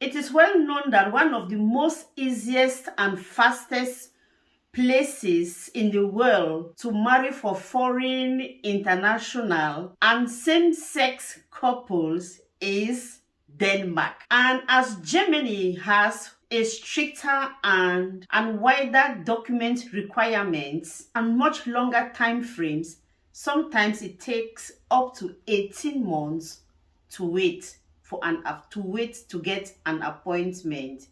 It is well known that one of the most easiest and fastest places in the world to marry for foreign, international, and same-sex couples is Denmark. And as Germany has a stricter and wider document requirements and much longer time frames, sometimes it takes up to 18 months to wait to get an appointment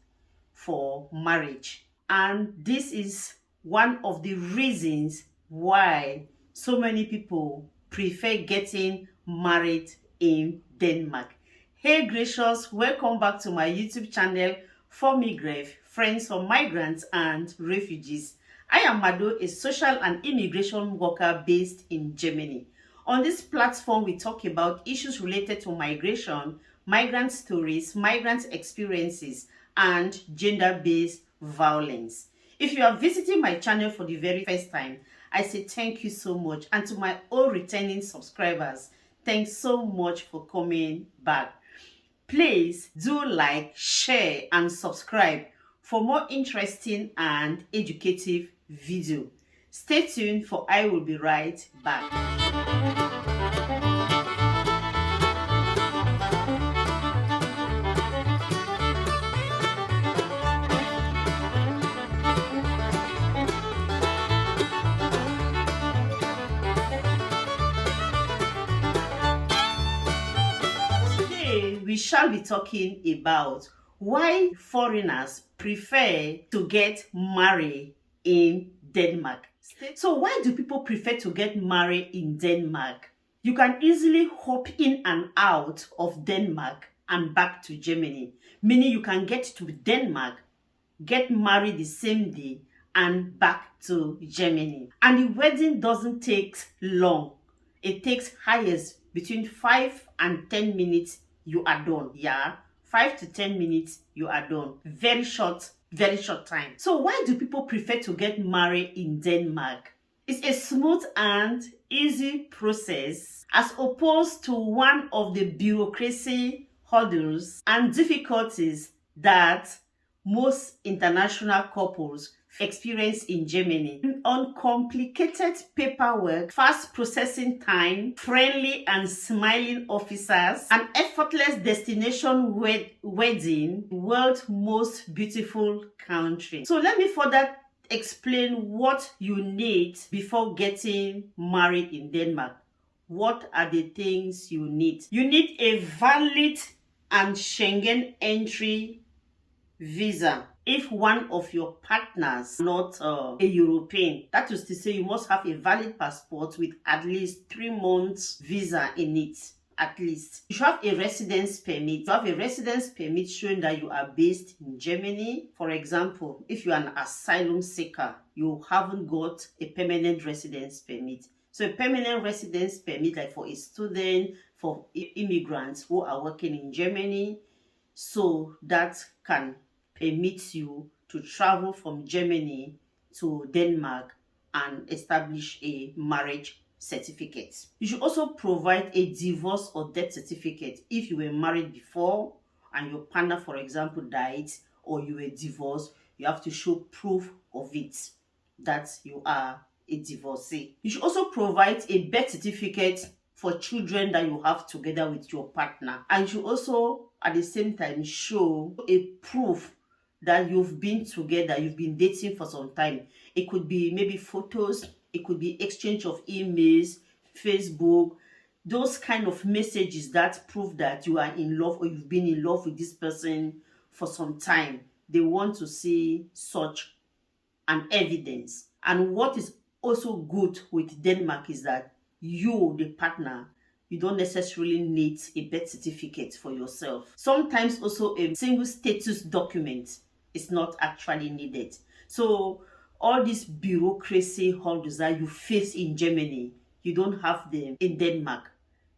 for marriage. And this is one of the reasons why so many people prefer getting married in Denmark. Hey gracious, welcome back to my YouTube channel FORMIGREF, Friends for Migrants and Refugees. I am Mado, a social and immigration worker based in Germany. On this platform, we talk about issues related to migration, migrant stories, migrant experiences, and gender-based violence. If you are visiting my channel for the very first time, I say thank you so much. And to my all returning subscribers, thanks so much for coming back. Please do like, share, and subscribe for more interesting and educative video. Stay tuned, for I will be right back. We shall be talking about why foreigners prefer to get married in Denmark. So why do people prefer to get married in Denmark? You can easily hop in and out of Denmark and back to Germany, meaning you can get to Denmark, get married the same day, and back to Germany. And the wedding doesn't take long. It takes highest between 5 and 10 minutes. You are done. Yeah, 5 to 10 minutes, you are done. Very short time. So why do people prefer to get married in Denmark? It's a smooth and easy process as opposed to one of the bureaucracy hurdles and difficulties that most international couples experience in Germany. Uncomplicated paperwork, fast processing time, friendly and smiling officers, an effortless destination wedding, world's most beautiful country. So let me further explain what you need before getting married in Denmark. What are the things you need? You need a valid and Schengen entry visa. If one of your partners not a European, that is to say you must have a valid passport with at least 3 months visa in it. At least you should have a residence permit. You have a residence permit showing that you are based in Germany. For example, if you are an asylum seeker, you haven't got a permanent residence permit. So a permanent residence permit, like for a student, for immigrants who are working in Germany, so that can permit you to travel from Germany to Denmark and establish a marriage certificate. You should also provide a divorce or death certificate if you were married before and your partner, for example, died or you were divorced. You have to show proof of it that you are a divorcee. You should also provide a birth certificate for children that you have together with your partner. And you should also at the same time show a proof that you've been together, you've been dating for some time. It could be maybe photos, it could be exchange of emails, Facebook, those kind of messages that prove that you are in love or you've been in love with this person for some time. They want to see such an evidence. And what is also good with Denmark is that you, the partner, you don't necessarily need a birth certificate for yourself. Sometimes also a single status document is not actually needed. So all these bureaucracy hurdles that you face in Germany, you don't have them in Denmark.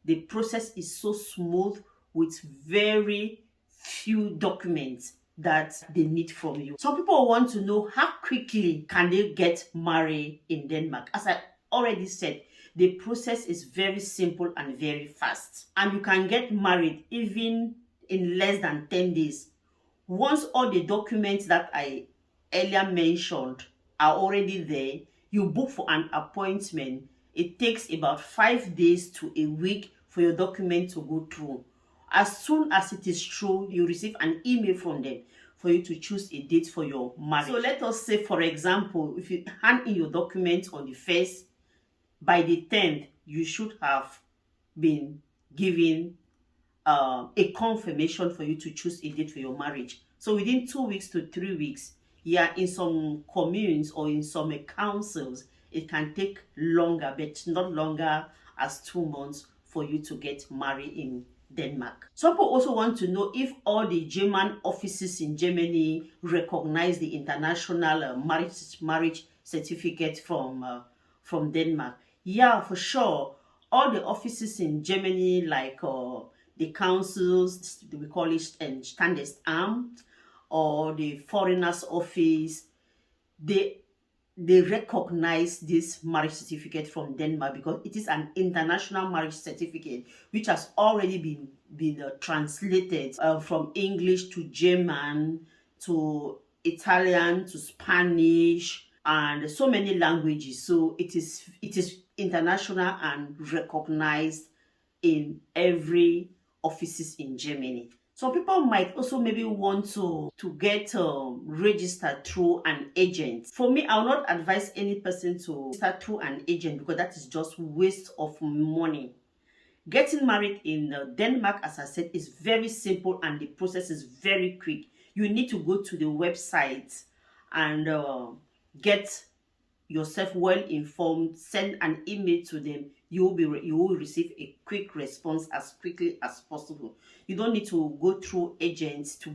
The process is so smooth with very few documents that they need from you. Some people want to know how quickly can they get married in Denmark. As I already said, the process is very simple and very fast. And you can get married even in less than 10 days Once all the documents that I earlier mentioned are already there, you book for an appointment. It takes about 5 days to a week for your document to go through. As soon as it is through, you receive an email from them for you to choose a date for your marriage. So let us say, for example, if you hand in your documents on the 1st, by the 10th, you should have been given a confirmation for you to choose a date for your marriage. So within 2 weeks to 3 weeks, yeah, in some communes or in some councils, it can take longer, but not longer as 2 months for you to get married in Denmark. Some people also want to know if all the German offices in Germany recognize the international marriage certificate from Denmark. Yeah, for sure. All the offices in Germany, like the councils, we call it Standesamt, or the foreigners office, they recognize this marriage certificate from Denmark because it is an international marriage certificate which has already been translated from English to German to Italian to Spanish and so many languages. So it is international and recognized in every offices in Germany. Some people might also maybe want to get registered through an agent. For me, I will not advise any person to start through an agent because that is just waste of money. Getting married in Denmark, as I said, is very simple and the process is very quick. You need to go to the website and get yourself well informed, send an email to them. You will receive a quick response as quickly as possible. You don't need to go through agents to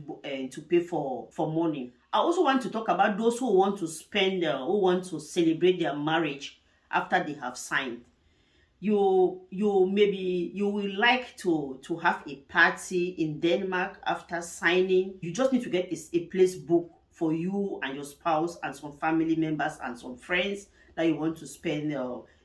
pay for money. I also want to talk about those who want to spend who want to celebrate their marriage after they have signed. You will like to have a party in Denmark after signing. You just need to get a place booked for you and your spouse and some family members and some friends that you want to spend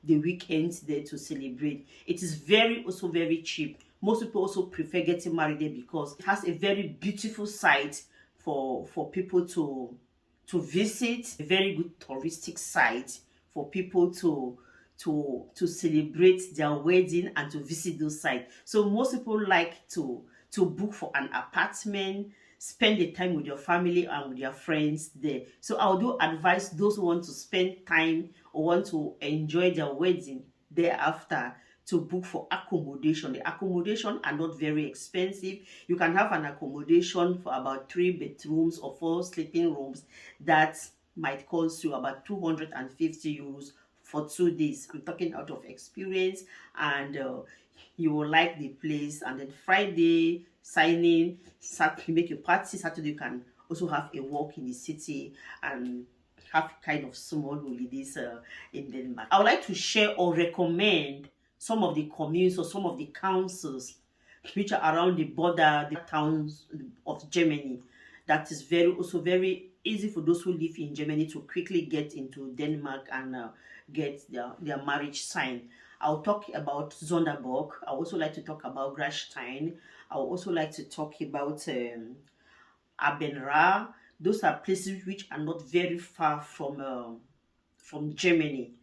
the weekends there to celebrate. It is also very cheap. Most people also prefer getting married there because it has a very beautiful site for people to visit, a very good touristic site for people to celebrate their wedding and to visit those sites. So most people like to book for an apartment, spend the time with your family and with your friends there. So I do advise those who want to spend time or want to enjoy their wedding thereafter to book for accommodation. The accommodation are not very expensive. You can have an accommodation for about 3 bedrooms or 4 sleeping rooms that might cost you about 250 euros for 2 days. I'm talking out of experience, and you will like the place. And then Friday, signing, Saturday, make your party. Saturday, you can also have a walk in the city and have kind of small holidays in Denmark. I would like to share or recommend some of the communes or some of the councils which are around the border, the towns of Germany. That is also very easy for those who live in Germany to quickly get into Denmark and get their marriage signed. I'll talk about Zonderburg. I also like to talk about Grashstein. I would also like to talk about Abenra. Those are places which are not very far from Germany.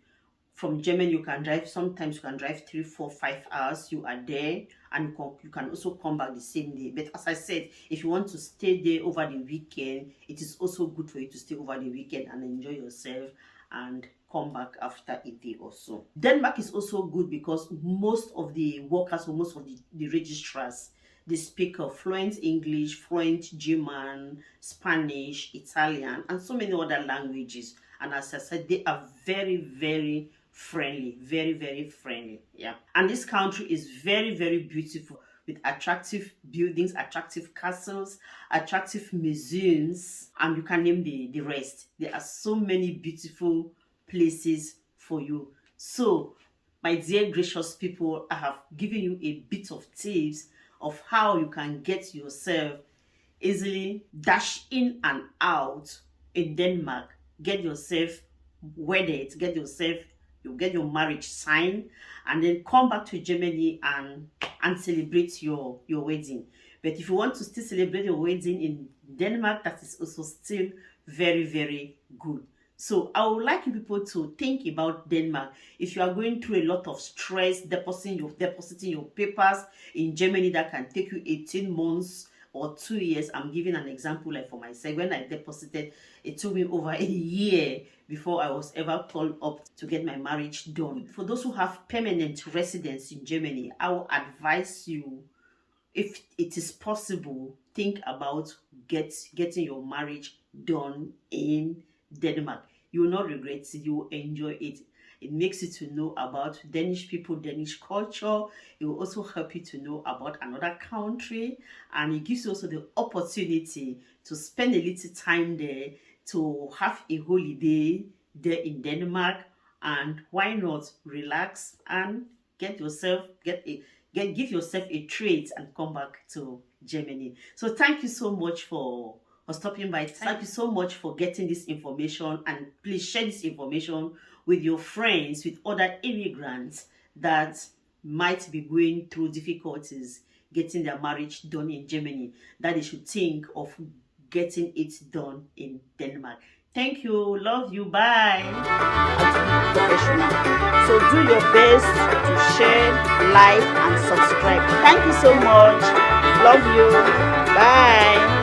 From Germany, you can drive. Sometimes you can drive 3, 4, 5 hours. You are there, and you can also come back the same day. But as I said, if you want to stay there over the weekend, it is also good for you to stay over the weekend and enjoy yourself and come back after a day or so. Denmark is also good because most of the workers or most of the registrars, they speak fluent English, fluent German, Spanish, Italian, and so many other languages. And as I said, they are very, very friendly, very, very friendly. Yeah. And this country is very, very beautiful with attractive buildings, attractive castles, attractive museums, and you can name the rest. There are so many beautiful places for you. So, my dear gracious people, I have given you a bit of tips of how you can get yourself easily dash in and out in Denmark, get yourself wedded, get your marriage signed, and then come back to Germany and celebrate your wedding. But if you want to still celebrate your wedding in Denmark, that is also still very, very good. So I would like you people to think about Denmark. If you are going through a lot of stress, depositing your papers in Germany, that can take you 18 months or 2 years. I'm giving an example like for myself. When I deposited, it took me over a year before I was ever called up to get my marriage done. For those who have permanent residence in Germany, I will advise you, if it is possible, think about getting your marriage done in Denmark. You will not regret it. You will enjoy it. It makes you to know about Danish people, Danish culture. It will also help you to know about another country, and it gives you also the opportunity to spend a little time there, to have a holiday there in Denmark, and why not relax and give yourself a treat and come back to Germany. So thank you so much for stopping by. Thank you so much for getting this information, and please share this information with your friends, with other immigrants that might be going through difficulties getting their marriage done in Germany, that they should think of getting it done in Denmark. Thank you. Love you. Bye. So do your best to share, like, and subscribe. Thank you so much. Love you. Bye.